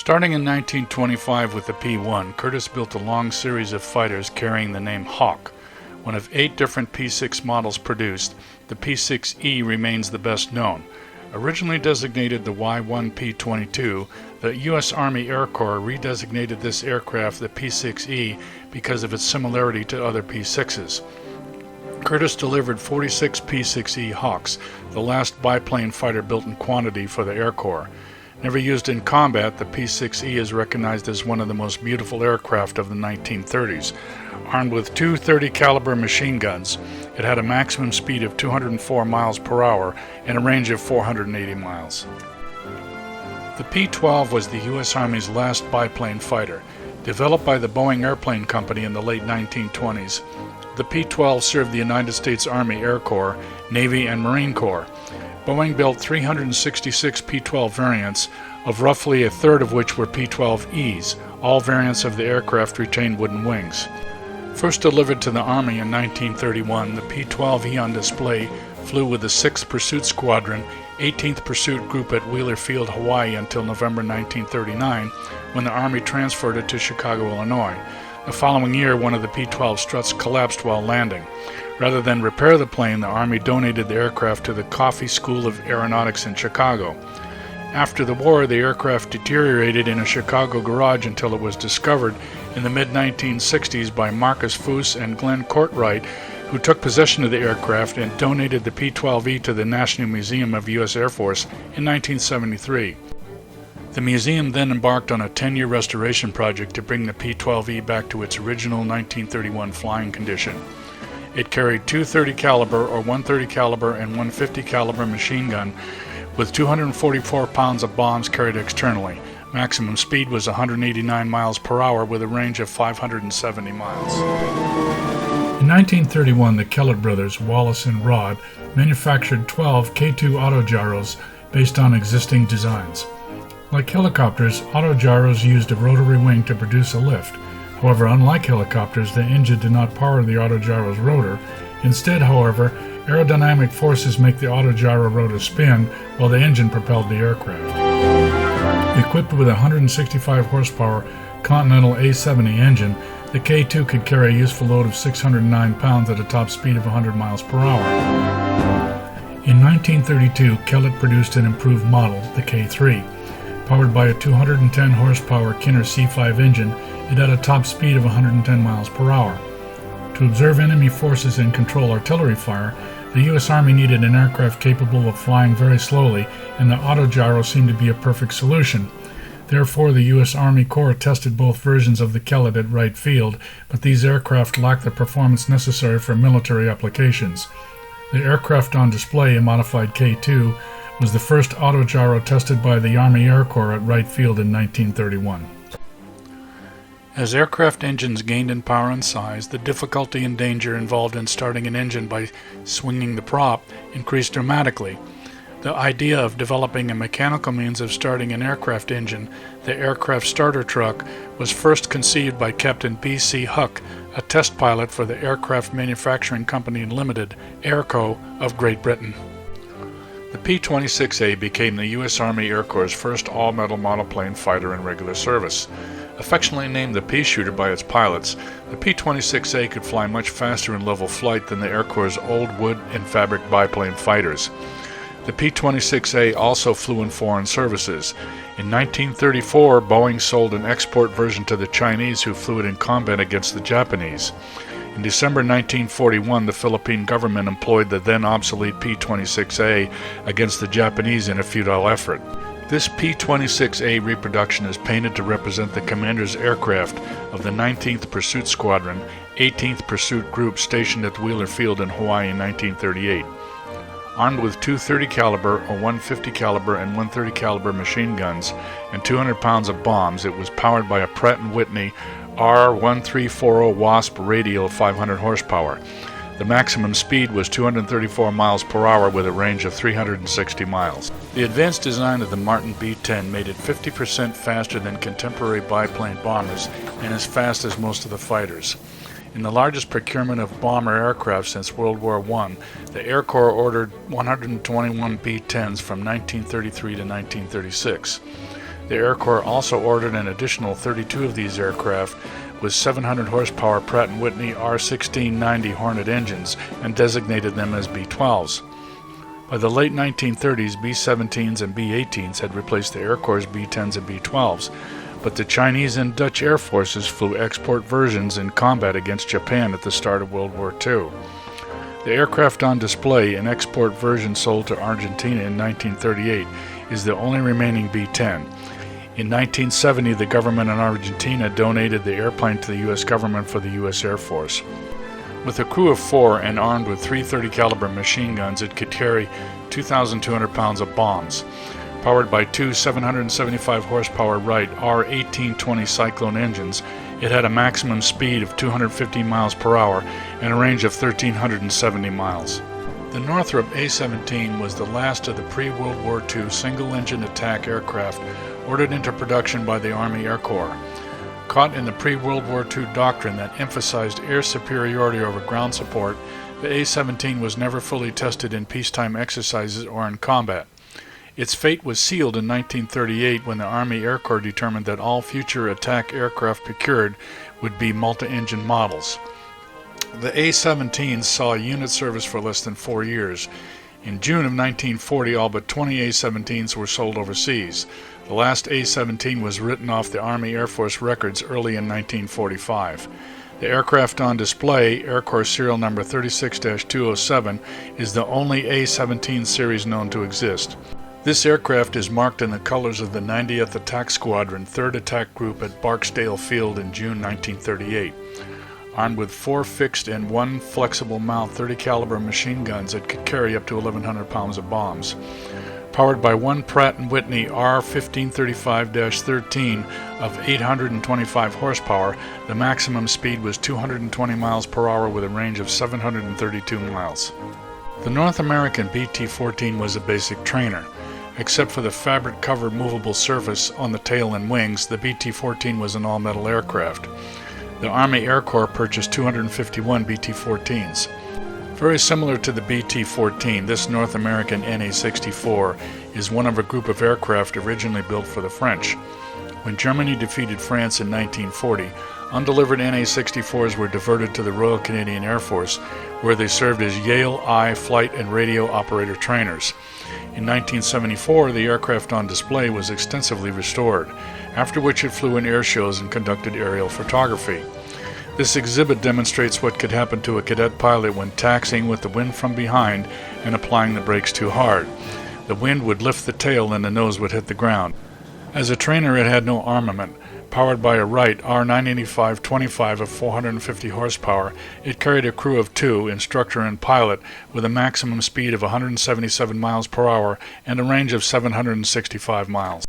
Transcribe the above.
Starting in 1925 with the P-1, Curtiss built a long series of fighters carrying the name Hawk. One of 8 different P-6 models produced, the P6E remains the best known. Originally designated the Y-1P22, the U.S. Army Air Corps redesignated this aircraft the P6E because of its similarity to other P-6s. Curtiss delivered 46 P6E Hawks, the last biplane fighter built in quantity for the Air Corps. Never used in combat, the P6E is recognized as one of the most beautiful aircraft of the 1930s. Armed with 2 .30 caliber machine guns, it had a maximum speed of 204 miles per hour and a range of 480 miles. The P-12 was the U.S. Army's last biplane fighter. Developed by the Boeing Airplane Company in the late 1920s, the P-12 served the United States Army Air Corps, Navy, and Marine Corps. Boeing built 366 P-12 variants, of roughly a third of which were P-12Es. All variants of the aircraft retained wooden wings. First delivered to the Army in 1931, the P-12E on display flew with the 6th Pursuit Squadron, 18th Pursuit Group at Wheeler Field, Hawaii until November 1939, when the Army transferred it to Chicago, Illinois. The following year, one of the P-12 struts collapsed while landing. Rather than repair the plane, the Army donated the aircraft to the Coffey School of Aeronautics in Chicago. After the war, the aircraft deteriorated in a Chicago garage until it was discovered in the mid-1960s by Marcus Foose and Glenn Courtwright, who took possession of the aircraft and donated the P-12E to the National Museum of U.S. Air Force in 1973. The museum then embarked on a 10-year restoration project to bring the P-12E back to its original 1931 flying condition. It carried 2 .30 caliber or 130 caliber and 150 caliber machine gun with 244 pounds of bombs carried externally. Maximum speed was 189 miles per hour with a range of 570 miles. In 1931, the Kellett brothers, Wallace and Rod, manufactured 12 K2 autogyros based on existing designs. Like helicopters, autogyros used a rotary wing to produce a lift. However, unlike helicopters, the engine did not power the autogyro's rotor. Instead, however, aerodynamic forces make the autogyro rotor spin while the engine propelled the aircraft. Equipped with a 165 horsepower Continental A70 engine, the K2 could carry a useful load of 609 pounds at a top speed of 100 miles per hour. In 1932, Kellett produced an improved model, the K3. Powered by a 210 horsepower Kinner C5 engine, it had a top speed of 110 miles per hour. To observe enemy forces and control artillery fire, the U.S. Army needed an aircraft capable of flying very slowly, and the autogyro seemed to be a perfect solution. Therefore, the U.S. Army Corps tested both versions of the Kellett at Wright Field, but these aircraft lacked the performance necessary for military applications. The aircraft on display, a modified K2, was the first autogyro tested by the Army Air Corps at Wright Field in 1931. As aircraft engines gained in power and size, the difficulty and danger involved in starting an engine by swinging the prop increased dramatically. The idea of developing a mechanical means of starting an aircraft engine, the aircraft starter truck, was first conceived by Captain B.C. Huck, a test pilot for the Aircraft Manufacturing Company Limited, Airco, of Great Britain. The P26 A became the U.S. Army Air Corps' first all-metal monoplane fighter in regular service. Affectionately named the Pea-Shooter by its pilots, the P26 A could fly much faster in level flight than the Air Corps' old wood and fabric biplane fighters. The P26 A also flew in foreign services. In 1934, Boeing sold an export version to the Chinese, who flew it in combat against the Japanese. In December 1941, the Philippine government employed the then obsolete P26A against the Japanese in a futile effort. This P26A reproduction is painted to represent the commander's aircraft of the 19th Pursuit Squadron, 18th Pursuit Group stationed at Wheeler Field in Hawaii in 1938. Armed with 2 .30 caliber or 150 caliber and 130 caliber machine guns and 200 pounds of bombs, it was powered by a Pratt & Whitney R1340 Wasp radial of 500 horsepower. The maximum speed was 234 miles per hour with a range of 360 miles. The advanced design of the Martin B10 made it 50% faster than contemporary biplane bombers and as fast as most of the fighters. In the largest procurement of bomber aircraft since World War I, the Air Corps ordered 121 B-10s from 1933 to 1936. The Air Corps also ordered an additional 32 of these aircraft with 700 horsepower Pratt & Whitney R1690 Hornet engines and designated them as B-12s. By the late 1930s, B-17s and B-18s had replaced the Air Corps' B-10s and B-12s, but the Chinese and Dutch Air Forces flew export versions in combat against Japan at the start of World War II. The aircraft on display, an export version sold to Argentina in 1938, is the only remaining B-10. In 1970, the government in Argentina donated the airplane to the U.S. government for the U.S. Air Force. With a crew of 4 and armed with 330 caliber machine guns, it could carry 2,200 pounds of bombs. Powered by two 775 horsepower Wright R1820 Cyclone engines, it had a maximum speed of 215 miles per hour and a range of 1,370 miles. The Northrop A17 was the last of the pre-World War II single-engine attack aircraft ordered into production by the Army Air Corps. Caught in the pre-World War II doctrine that emphasized air superiority over ground support, the A-17 was never fully tested in peacetime exercises or in combat. Its fate was sealed in 1938 when the Army Air Corps determined that all future attack aircraft procured would be multi-engine models. The A-17 saw unit service for less than 4 years. In June of 1940, all but 20 A-17s were sold overseas. The last A-17 was written off the Army Air Force records early in 1945. The aircraft on display, Air Corps serial number 36-207, is the only A-17 series known to exist. This aircraft is marked in the colors of the 90th Attack Squadron, 3rd Attack Group at Barksdale Field in June 1938. Armed with 4 fixed and 1 flexible mount 30 caliber machine guns that could carry up to 1,100 pounds of bombs. Powered by one Pratt & Whitney R1535-13 of 825 horsepower, the maximum speed was 220 miles per hour with a range of 732 miles. The North American BT-14 was a basic trainer. Except for the fabric-covered movable surface on the tail and wings, the BT-14 was an all-metal aircraft. The Army Air Corps purchased 251 BT-14s. Very similar to the BT-14, this North American NA-64 is one of a group of aircraft originally built for the French. When Germany defeated France in 1940, undelivered NA-64s were diverted to the Royal Canadian Air Force, where they served as Yale I flight and radio operator trainers. In 1974, the aircraft on display was extensively restored, after which it flew in air shows and conducted aerial photography. This exhibit demonstrates what could happen to a cadet pilot when taxiing with the wind from behind and applying the brakes too hard. The wind would lift the tail and the nose would hit the ground. As a trainer, it had no armament. Powered by a Wright R985-25 of 450 horsepower, it carried a crew of 2, instructor and pilot, with a maximum speed of 177 miles per hour and a range of 765 miles.